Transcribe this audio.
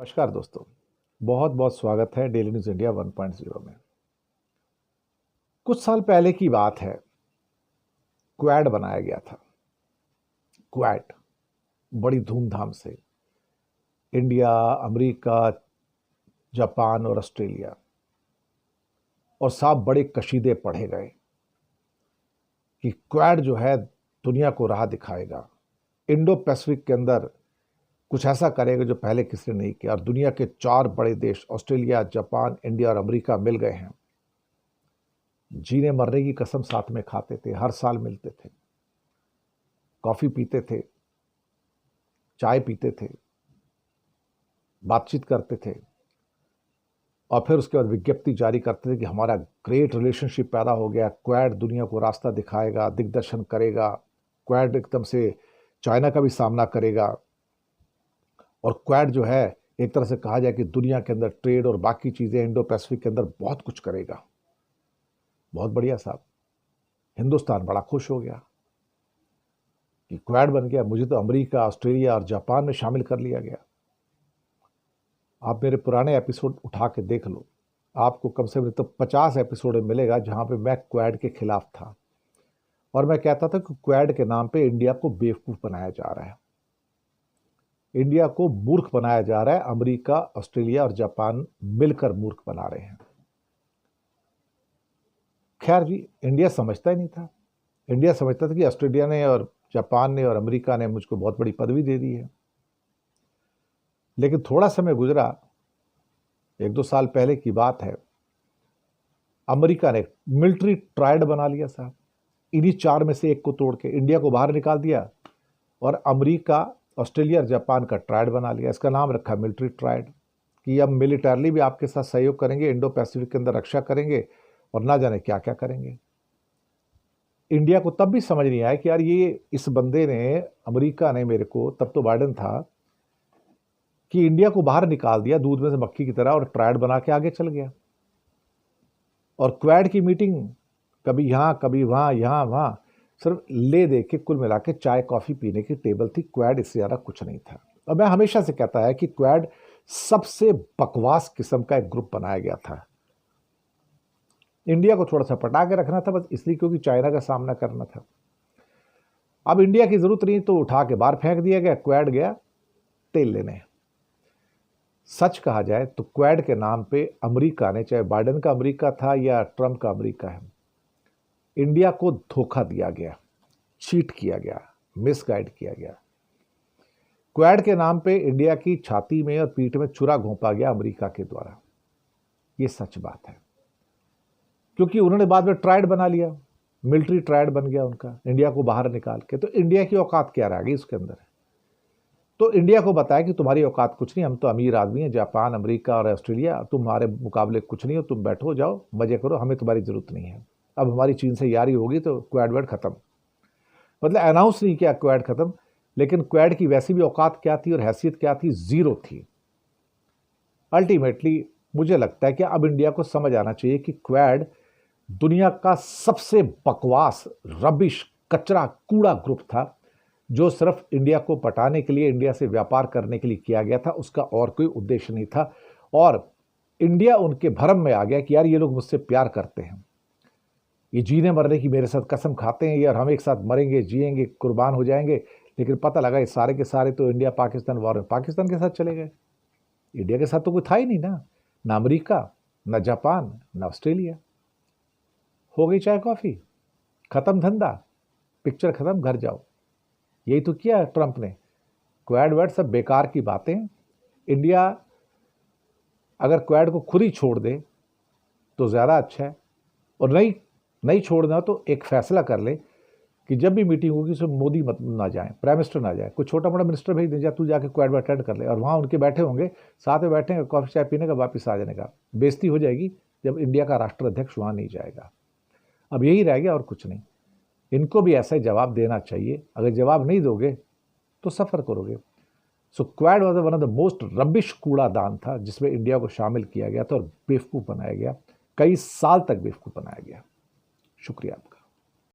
नमस्कार दोस्तों, बहुत बहुत स्वागत है डेली न्यूज़ इंडिया 1.0 में। कुछ साल पहले की बात है, क्वाड बनाया गया था। क्वाड बड़ी धूमधाम से इंडिया, अमेरिका, जापान और ऑस्ट्रेलिया और साहब बड़े कशीदे पढ़े गए कि क्वाड जो है दुनिया को राह दिखाएगा, इंडो पैसिफिक के अंदर कुछ ऐसा करेगा जो पहले किसी ने नहीं किया। और दुनिया के 4 बड़े देश ऑस्ट्रेलिया, जापान, इंडिया और अमेरिका मिल गए हैं। जीने मरने की कसम साथ में खाते थे, हर साल मिलते थे, कॉफी पीते थे, चाय पीते थे, बातचीत करते थे और फिर उसके बाद विज्ञप्ति जारी करते थे कि हमारा ग्रेट रिलेशनशिप पैदा हो गया, क्वाड दुनिया को रास्ता दिखाएगा, दिग्दर्शन करेगा, क्वाड एकदम से चाइना का भी सामना करेगा। और क्वाड जो है एक तरह से कहा जाए कि दुनिया के अंदर ट्रेड और बाकी चीज़ें इंडो पैसिफिक के अंदर बहुत कुछ करेगा। बहुत बढ़िया साहब, हिंदुस्तान बड़ा खुश हो गया कि क्वाड बन गया, मुझे तो अमेरिका, ऑस्ट्रेलिया और जापान में शामिल कर लिया गया। आप मेरे पुराने एपिसोड उठा के देख लो, आपको कम से कम तो 50 एपिसोड मिलेगा जहां पे मैं क्वाड के खिलाफ था और मैं कहता था कि क्वाड के नाम पे इंडिया को बेवकूफ़ बनाया जा रहा है, इंडिया को मूर्ख बनाया जा रहा है। अमेरिका, ऑस्ट्रेलिया और जापान मिलकर मूर्ख बना रहे हैं। खैर जी, इंडिया समझता ही नहीं था। इंडिया समझता था कि ऑस्ट्रेलिया ने और जापान ने और अमेरिका ने मुझको बहुत बड़ी पदवी दे दी है। लेकिन थोड़ा समय गुजरा, 1-2 साल पहले की बात है, अमेरिका ने मिलिट्री ट्रायड बना लिया साहब। इन्हीं 4 में से एक को तोड़ के इंडिया को बाहर निकाल दिया और अमेरिका, ऑस्ट्रेलिया और जापान का ट्रायड बना लिया। इसका नाम रखा मिलिट्री ट्रायड कि अब मिलिटरली भी आपके साथ सहयोग करेंगे, इंडो पैसिफिक के अंदर रक्षा करेंगे और ना जाने क्या क्या करेंगे। इंडिया को तब भी समझ नहीं आया कि यार ये इस बंदे ने, अमेरिका ने मेरे को, तब तो बाइडेन था, कि इंडिया को बाहर निकाल दिया दूध में से मक्खी की तरह और ट्रायड बना के आगे चल गया। और क्वाड की मीटिंग कभी यहां कभी वहां, यहां वहां, सिर्फ ले दे के कुल मिला के चाय कॉफी पीने की टेबल थी। क्वाड इससे ज्यादा कुछ नहीं था। और मैं हमेशा से कहता है कि क्वाड सबसे बकवास किस्म का एक ग्रुप बनाया गया था। इंडिया को थोड़ा सा पटा के रखना था, बस इसलिए क्योंकि चाइना का सामना करना था। अब इंडिया की जरूरत नहीं तो उठा के बाहर फेंक दिया गया, क्वाड गया तेल लेने। सच कहा जाए तो क्वाड के नाम पे अमेरिका ने, चाहे बाइडेन का अमेरिका था या ट्रंप का अमेरिका है, इंडिया को धोखा दिया गया, चीट किया गया, मिसगाइड किया गया। क्वाड के नाम पे इंडिया की छाती में और पीठ में छुरा घोंपा गया अमेरिका के द्वारा। ये सच बात है, क्योंकि उन्होंने बाद में ट्रायड बना लिया, मिलिट्री ट्रायड बन गया उनका, इंडिया को बाहर निकाल के। तो इंडिया की औकात क्या रह गई उसके अंदर? तो इंडिया को बताया कि तुम्हारी औकात कुछ नहीं, हम तो अमीर आदमी हैं, जापान, अमेरिका और ऑस्ट्रेलिया, तुम्हारे मुकाबले कुछ नहीं हो, तुम बैठो, जाओ मजे करो, हमें तुम्हारी जरूरत नहीं है। अब हमारी चीन से यारी होगी तो क्वाड वर्ड खत्म। मतलब अनाउंस नहीं किया क्वाड खत्म, लेकिन क्वाड की वैसी भी औकात क्या थी और हैसियत क्या थी? जीरो थी। अल्टीमेटली मुझे लगता है कि अब इंडिया को समझ आना चाहिए कि क्वाड दुनिया का सबसे बकवास, रबिश, कचरा, कूड़ा ग्रुप था, जो सिर्फ इंडिया को पटाने के लिए, इंडिया से व्यापार करने के लिए किया गया था। उसका और कोई उद्देश्य नहीं था। और इंडिया उनके भरम में आ गया कि यार ये लोग मुझसे प्यार करते हैं, ये जीने मरने की मेरे साथ कसम खाते हैं, यार हम एक साथ मरेंगे, जिएंगे, कुर्बान हो जाएंगे। लेकिन पता लगा ये सारे के सारे तो इंडिया पाकिस्तान वॉर में पाकिस्तान के साथ चले गए। इंडिया के साथ तो कोई था ही नहीं ना अमेरिका, ना जापान, ना ऑस्ट्रेलिया। हो गई चाय कॉफी, खत्म धंधा, पिक्चर खत्म, घर जाओ। यही तो किया ट्रंप ने। क्वाड वर्ड सब बेकार की बातें। इंडिया अगर क्वाड को खुद ही छोड़ दे तो ज़्यादा अच्छा है, और नहीं छोड़ना तो एक फैसला कर ले कि जब भी मीटिंग होगी उसमें मोदी मत ना जाए, प्राइम मिनिस्टर ना जाए, कोई छोटा मोटा मिनिस्टर भेज दे, जा तू जाके क्वाड में अटेंड कर ले, और वहाँ उनके बैठे होंगे, साथ में बैठे कॉफ़ी चाय पीने का, वापस आ जाने का। बेइज्जती हो जाएगी जब इंडिया का राष्ट्राध्यक्ष वहाँ नहीं जाएगा। अब यही रह गया और कुछ नहीं। इनको भी ऐसा ही जवाब देना चाहिए। अगर जवाब नहीं दोगे तो सफ़र करोगे। So Quad was one of the most rubbish कूड़ादान था, जिसमें इंडिया को शामिल किया गया था और बेवकूफ़ बनाया गया, कई साल तक बेवकूफ़ बनाया गया। शुक्रिया आपका।